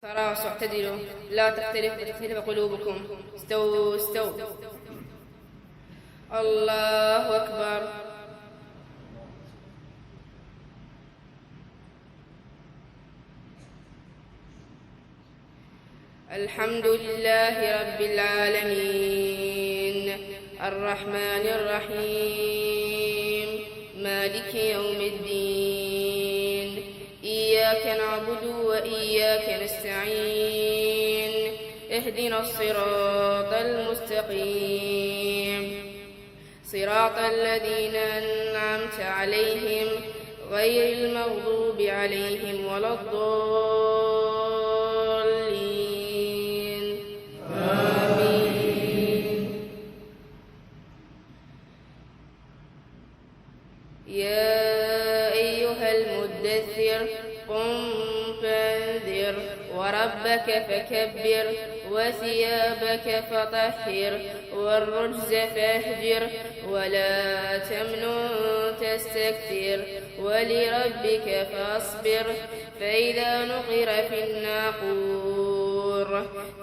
تراصوا اعتدلوا لا تختلف قلوبكم استووا الله أكبر. الحمد لله رب العالمين الرحمن الرحيم مالك يوم الدين إياك نعبد وإياك نستعين اهدنا الصراط المستقيم صراط الذين أنعمت عليهم غير المغضوب عليهم ولا الضالين آمين. يا أيها المدثر قم فانذر وربك فكبر وثيابك فطهر والرجز فاهجر ولا تمنن تستكثر ولربك فاصبر فإذا نقر في الناقور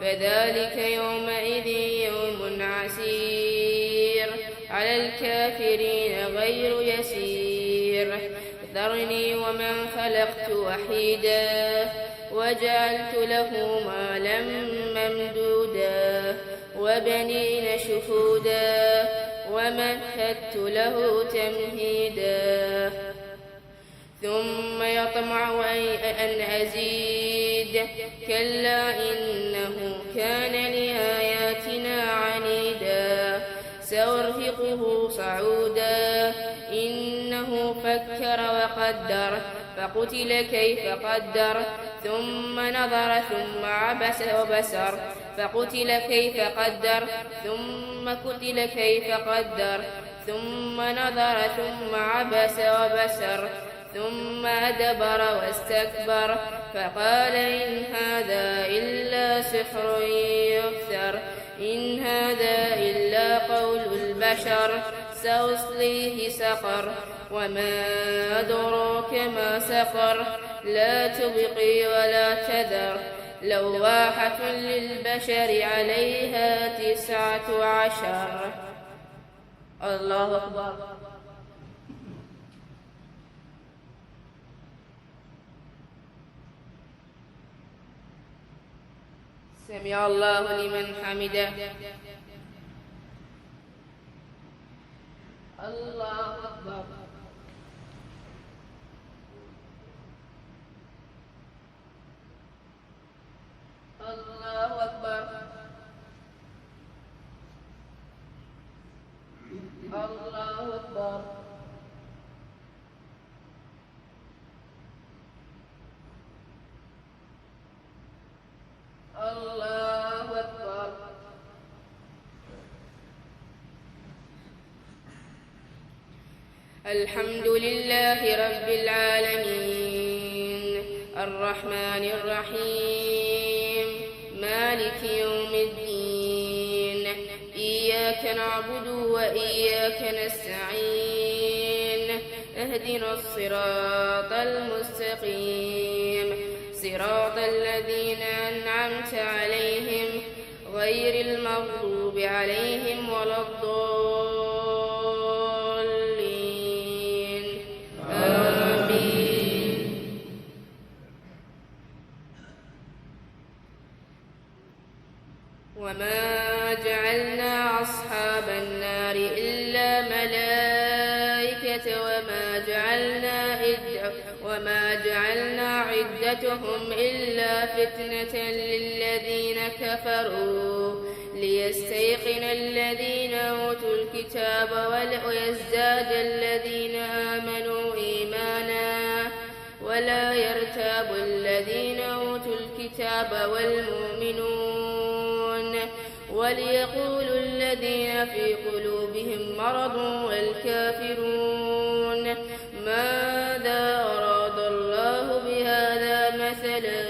فذلك يومئذ يوم عسير على الكافرين غير يسير. ذرني ومن خلقت وحيدا وجعلت له مالا ممدودا وبنين شهودا ومهدت له تمهيدا ثم يطمع أن أزيد كلا إنه كان لآياتنا عنيدا سأرهقه صعودا إنه فكر وقدر فقتل كيف قدر ثم نظر ثم عبس وبسر فقتل كيف قدر ثم قتل كيف قدر ثم نظر ثم عبس وبسر ثم أدبر واستكبر فقال إن هذا إلا سحر يؤثر إن هذا إلا قول البشر سأصليه سقر وما أدراك ما سقر لا تبقي ولا تذر لواحة للبشر عليها 19. الله أكبر. سمع الله لمن حمده. الله أكبر. الله أكبر. الله أكبر. الله أكبر. الحمد لله رب العالمين الرحمن الرحيم مالك يوم الدين إياك نعبد وإياك نستعين اهدنا الصراط المستقيم صراط الذين أنعمت عليهم غير المغضوب عليهم ولا الضالين آمين. وما جعلنا أصحاب النار إلا ملائكة وما جعلنا عدتهم إلا فتنة للذين كفروا ليستيقن الذين أوتوا الكتاب ويزداد الذين آمنوا إيمانا ولا يرتاب الذين أوتوا الكتاب والمؤمنون وليقول الذين في قلوبهم مرض والكافرون ماذا أراد الله بهذا مثلا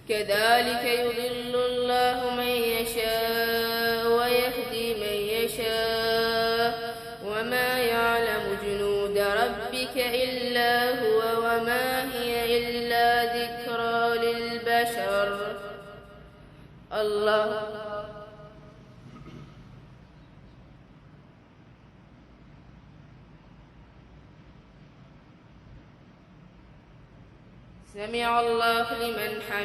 كذلك يضل الله من يشاء ويهدي من يشاء وما يعلم جنود ربك إلا هو وما هي إلا ذكرى للبشر الله. سمع الله لمن حمده.